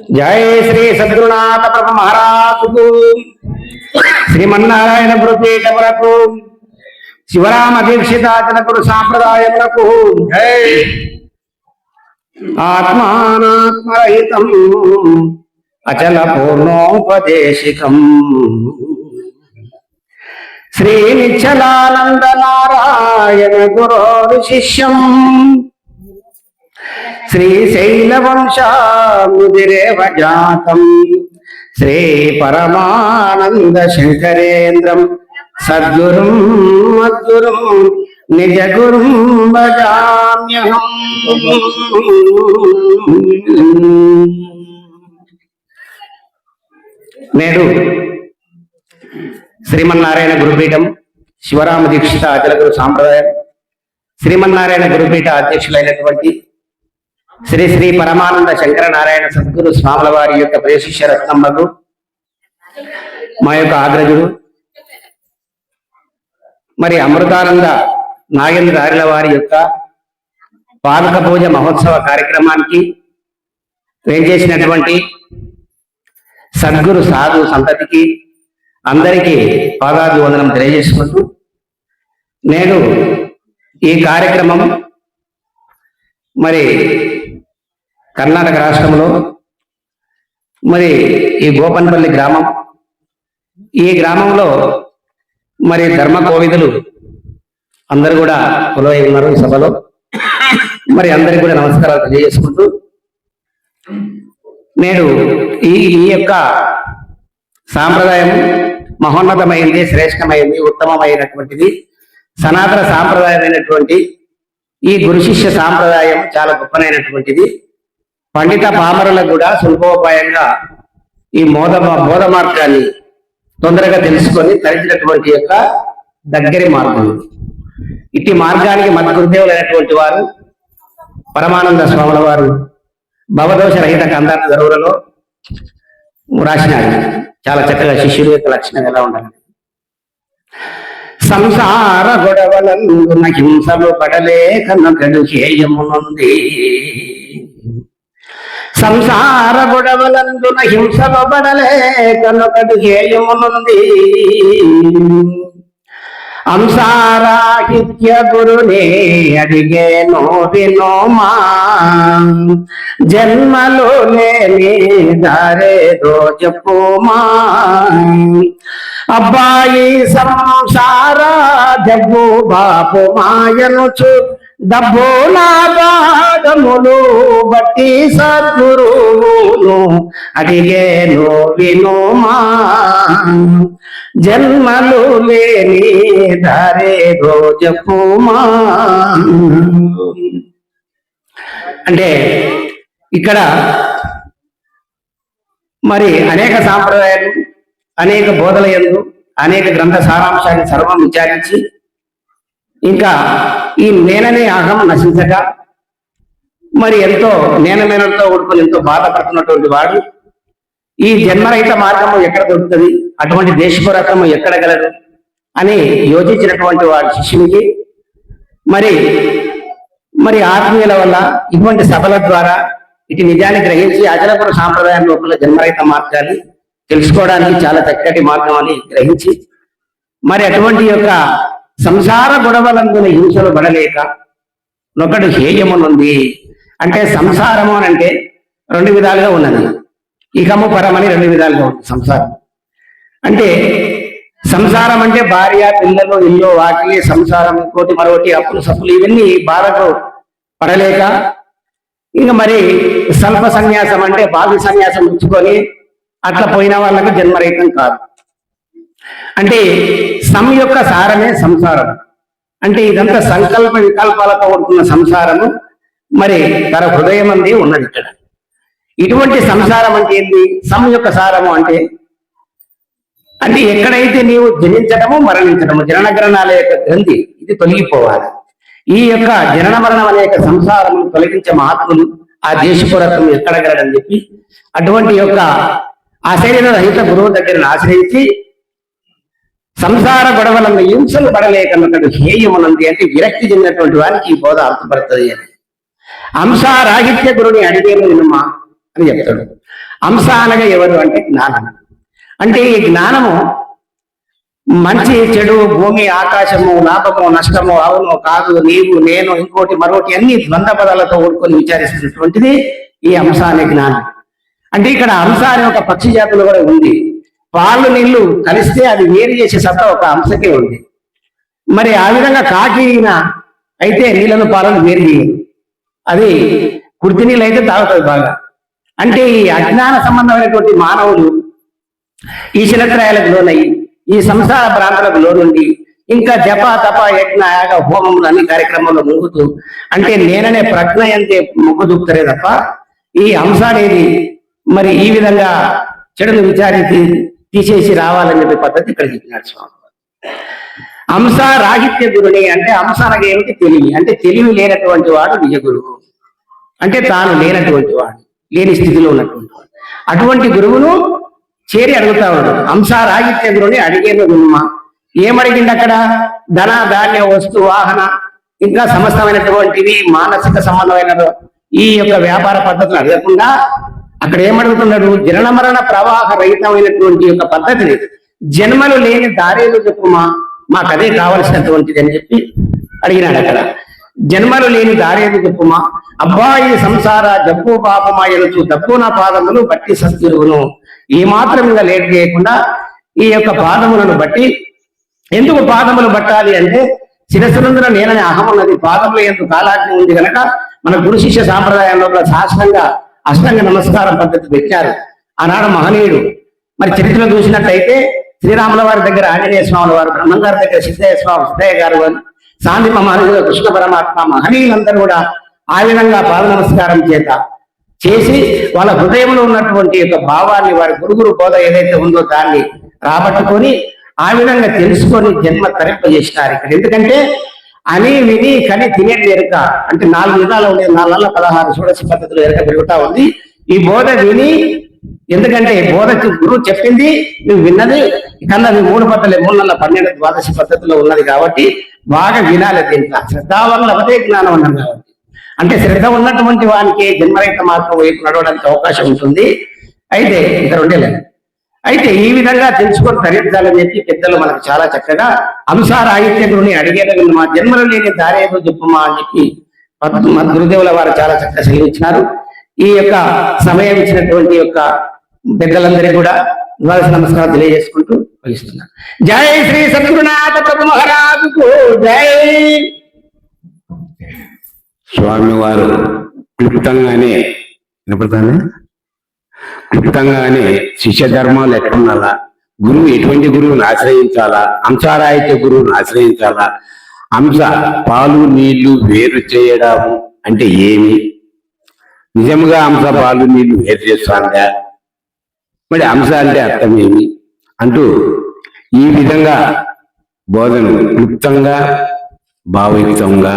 जय श्री सद्गुरुनाथ प्रभु महाराज को श्रीमन्नारायण गुरुपीठमुలకు शिवराम दीक्षिताचल गुरु सांप्रदायमुలకు जय आत्मानात्मरहितं अचल पूर्णोपदेशिकं श्री निश्चलानंद नारायण गुरु शिष्यं श्रीशैलवंशामुदिरेव जातं श्री परमानंद शंकरेन्द्रं सद्गुरुं मद्गुरुं निजगुरुं भजाम्यहम्। నేడు శ్రీమన్నారాయణ గురుపీఠం శివరామ దీక్షిత అచల గురు సాంప్రదాయం శ్రీమన్నారాయణ గురుపీఠ అధ్యక్షులైనటువంటి శ్రీ శ్రీ పరమానంద శంకర నారాయణ సద్గురు స్వాముల వారి యొక్క ప్రియశిష్య రత్నమ్మకు మా యొక్క ఆగ్రజుడు మరి అమృతానంద నాగేంద్ర ఆర్యుల వారి యొక్క పాదక పూజ మహోత్సవ కార్యక్రమానికి వేంచేసినటువంటి సద్గురు సాధు సంతతికి అందరికీ పాదాభివందనం తెలియజేసుకుంటూ నేను ఈ కార్యక్రమం మరి కర్ణాటక రాష్ట్రంలో మరి ఈ గోపన్పల్లి గ్రామం ఈ గ్రామంలో మరి ధర్మ కోవిదులు అందరు కూడా కొలువై ఉన్నారు ఈ సభలో మరి అందరికి కూడా నమస్కారాలు తెలియజేసుకుంటూ నేడు ఈ యొక్క సాంప్రదాయం మహోన్నతమైంది శ్రేష్టమైంది ఉత్తమమైనటువంటిది సనాతన సాంప్రదాయమైనటువంటి ఈ గురు శిష్య సాంప్రదాయం చాలా గొప్పనైనటువంటిది పండిత పామరులకు కూడా సులభోపాయంగా ఈ బోధ మార్గాన్ని తొందరగా తెలుసుకొని తరిచినటువంటి యొక్క దగ్గరి మార్గం ఇట్టి మార్గానికి మద్గురుదేవులైనటువంటి వారు పరమానంద స్వాముల వారు భవదోష రహిత కందార్థ ధరువులలో రాసినారు చాలా చక్కగా శిష్యుడి యొక్క లక్షణం ఎలా ఉండాలి. సంసార గొడవలందున హింసలు పడలేకనొకడు హేయమునుంది సంసార గొడవలందున హింసలు పడలేకనొకడు హేయమునుంది అంసారాహిత్య గురునే అడిగేనో వినోమా జన్మలో లేని దారేదో చెప్పుమా అబ్బాయి సంసార జగ్గు బాపు మాయనుచు డబ్బు నా పాదములు బట్టి సద్గురువును అడిగేను వినుమా జన్మలు లేని దారేదో చెప్పుమా. అంటే ఇక్కడ మరి అనేక సాంప్రదాయాలు అనేక బోధల యందు అనేక గ్రంథ సారాంశాన్ని సర్వం విచారించి ఇంకా ఈ నేననే అహం నశించక మరి ఎంతో నేనమేనంతో కూడుకొని ఎంతో బాధపడుతున్నటువంటి వాడు ఈ జన్మరహిత మార్గము ఎక్కడ దొరుకుతుంది, అటువంటి దేశపురత్నము ఎక్కడ గలదు అని యోచించినటువంటి వాడి శిష్యునికి మరి మరి ఆత్మీయుల వల్ల ఇటువంటి సభల ద్వారా ఇటు నిజాన్ని గ్రహించి అచలపుర సాంప్రదాయం లోపల జన్మరహిత మార్గాన్ని తెలుసుకోవడానికి చాలా చక్కటి మార్గం అని గ్రహించి మరి అటువంటి యొక్క సంసార గొడవలందున హింసలు పడలేక నొకడు హేయమునుంది. అంటే సంసారము అని అంటే రెండు విధాలుగా ఉన్నది, ఇకము పరమని రెండు విధాలుగా ఉంది. సంసారం అంటే సంసారం అంటే భార్య పిల్లలు ఇల్లు వాకిలి సంసారం ఇంకోటి మరొకటి అప్పులు సప్పులు ఇవన్నీ బాధకు పడలేక ఇంకా మరి స్వల్ప సన్యాసం అంటే భావి సన్యాసం ఉంచుకొని అట్లా పోయిన వాళ్ళకి జన్మరహితం కాదు. అంటే సమ్ యొక్క సారమే సంసారం. అంటే ఇదంతా సంకల్ప వికల్పాలతో ఉంటున్న సంసారము మరి తన హృదయం అంది ఉన్నది ఇక్కడ. ఇటువంటి సంసారం అంటే ఏంటి? సమ్ యొక్క సారము అంటే అంటే ఎక్కడైతే నీవు జనించడము మరణించడము జనన గ్రహణాల యొక్క గ్రంథి ఇది తొలగిపోవాలి. ఈ యొక్క జనన మరణం అనే యొక్క సంసారము తొలగించే మహాత్ములు ఆ దేశపురత్వం ఎక్కడ గలడని చెప్పి అటువంటి యొక్క ఆశైర్య రహిత గురువు దగ్గరను ఆశ్రయించి సంసార గొడవలను హింసలు పడలేకన్నట్టు హేయమునంది అంటే విరక్తి చెందినటువంటి వారికి ఈ బోధ అర్థపడుతుంది అని. అంశారాహిత్య గురుని అడిగేను వినుమా అని చెప్తాడు. అంశ అనగా ఎవరు అంటే జ్ఞానం. అంటే ఈ జ్ఞానము మంచి చెడు, భూమి, ఆకాశము, లాభము, నష్టము, అవును కాదు, నీవు, నేను, ఇంకోటి మరొకటి అన్ని ద్వంద్వ పదాలతో ఓడుకొని విచారిస్తున్నటువంటిది ఈ అంశ అనే జ్ఞానం. అంటే ఇక్కడ అంశ అనే ఒక పక్షి జాతులు కూడా ఉంది. పాలు నీళ్లు కలిస్తే అది వేరు చేసే సత్తా ఒక అంశకే ఉంది. మరి ఆ విధంగా కాకిన అయితే నీళ్ళను పాలను వేరు చేయదు. అది కుర్తి నీళ్ళు అయితే తాగుతుంది బాగా. అంటే ఈ అజ్ఞాన సంబంధమైనటువంటి మానవులు ఈ శిలత్రయాలకు లోనయ్యి ఈ సంసార భ్రాంతులకు లోనుండి ఇంకా జప తప యజ్ఞ యాగ హోమములు అన్ని కార్యక్రమంలో ముగ్గుతూ అంటే నేననే ప్రజ్ఞ అంతే మొగ్గు చూపుతారే తప్ప ఈ అంశ అనేది మరి ఈ విధంగా చెడును విచారించి తీసేసి రావాలని చెప్పే పద్ధతి ఇక్కడ చెప్పినాడు స్వామి. అంశ రాహిత్య గురుని అంటే అంశ అనగా ఏమిటి? తెలివి. అంటే తెలివి లేనటువంటి వాడు నిజ గురువు. అంటే తాను లేనటువంటి వాడు, లేని స్థితిలో ఉన్నటువంటి వాడు. అటువంటి గురువును చేరి అడుగుతా ఉన్నాడు. అంశారాహిత్య గురుని అడిగేను వినుమా. ఏమడిగింది అక్కడ? ధన, ధాన్య, వస్తు, వాహన ఇంకా సమస్తమైనటువంటివి మానసిక సంబంధమైన ఈ యొక్క వ్యాపార పద్ధతులు అడగకుండా అక్కడ ఏమడుగుతున్నాడు? జనన మరణ ప్రవాహ రహితమైనటువంటి యొక్క పద్ధతిని, జన్మలు లేని దారేలు చెప్పుమా, మాకు అదే కావలసినటువంటిది అని చెప్పి అడిగినాడు. అక్కడ జన్మలు లేని దారేలు చెప్పుమా, అబ్బాయి సంసార జబ్బు పాపమా ఎలుచు దబ్బు నా పాదములు బట్టి సత్యురువును. ఈ మాత్రం ఇంకా లేట్ చేయకుండా ఈ యొక్క పాదములను బట్టి, ఎందుకు పాదములు పట్టాలి అంటే శిరస్సునందున నేననే అహం ఉన్నది, పాదములు ఎందుకు కాలాగ్ని ఉంది కనుక మన గురు శిష్య సాంప్రదాయంలో సాష్టాంగ అష్టాంగ నమస్కారం పద్ధతి పెట్టారు ఆనాడు మహనీయుడు. మరి చరిత్రలో చూసినట్లయితే శ్రీరాముల వారి దగ్గర ఆంజనేయ స్వాముల వారు, బ్రహ్మం గారి దగ్గర సిద్ధయ్య గారు, శాంతి మహారాజు, కృష్ణ పరమాత్మ, మహనీయులందరూ కూడా ఆ విధంగా పాద నమస్కారం చేసి వాళ్ళ హృదయంలో ఉన్నటువంటి యొక్క భావాన్ని, వారి గురుగురు బోధ ఏదైతే ఉందో దాన్ని రాబట్టుకొని ఆ విధంగా తెలుసుకొని జన్మ తరింపజేసినారు ఇక్కడ. ఎందుకంటే అని విని కని తినేది ఎరుక అంటే 4 విధాలు ఉండేది. 416 షోడశ పద్ధతులు ఎరుక పెరుగుతా ఉంది. ఈ బోధ విని, ఎందుకంటే బోధ గురువు చెప్పింది నువ్వు విన్నది కన్నది 3 పద్ధతులే, 3 12 పద్ధతిలో ఉన్నది కాబట్టి బాగా వినాలి. దీంట్లో శ్రద్ధ వల్ల అవతే జ్ఞానం అన్నాం కాబట్టి, అంటే శ్రద్ధ ఉన్నటువంటి వానికి జన్మరహిత మార్గం వైపు నడవడానికి అవకాశం ఉంటుంది. అయితే ఇక్కడ ఉండేలేదు. అయితే ఈ విధంగా తెలుసుకొని తరించాలని చెప్పి పెద్దలు మనకు చాలా చక్కగా అంశారాహిత్య గురుని అడిగేది మా జన్మలు లేని దారేదో చెప్పుమా అని చెప్పి మన గురుదేవుల వారు చాలా చక్కగా సెలవిచ్చినారు. ఈ యొక్క సమయం ఇచ్చినటువంటి యొక్క పెద్దలందరికీ కూడా ఇవ్వాల్సిన నమస్కారం తెలియజేసుకుంటూ వహిస్తున్నాను. జై శ్రీ సద్గురునాథ ప్రభు మహారాజుకు జై. స్వామివారు క్లుప్తంగానే క్లుప్తంగానే శిష్య ధర్మాలు ఎక్కడున్నాలా, గురువు ఎటువంటి గురువుని ఆశ్రయించాలా, అంశారాహిత్య గురువుని ఆశ్రయించాలా, అంశ పాలు నీళ్లు వేరు చేయడం అంటే ఏమి, నిజంగా అంశ పాలు నీళ్లు వేరు చేస్తుందా, మరి అంశ అంటే అర్థం ఏమి అంటూ ఈ విధంగా బోధను క్లుప్తంగా భావయుక్తంగా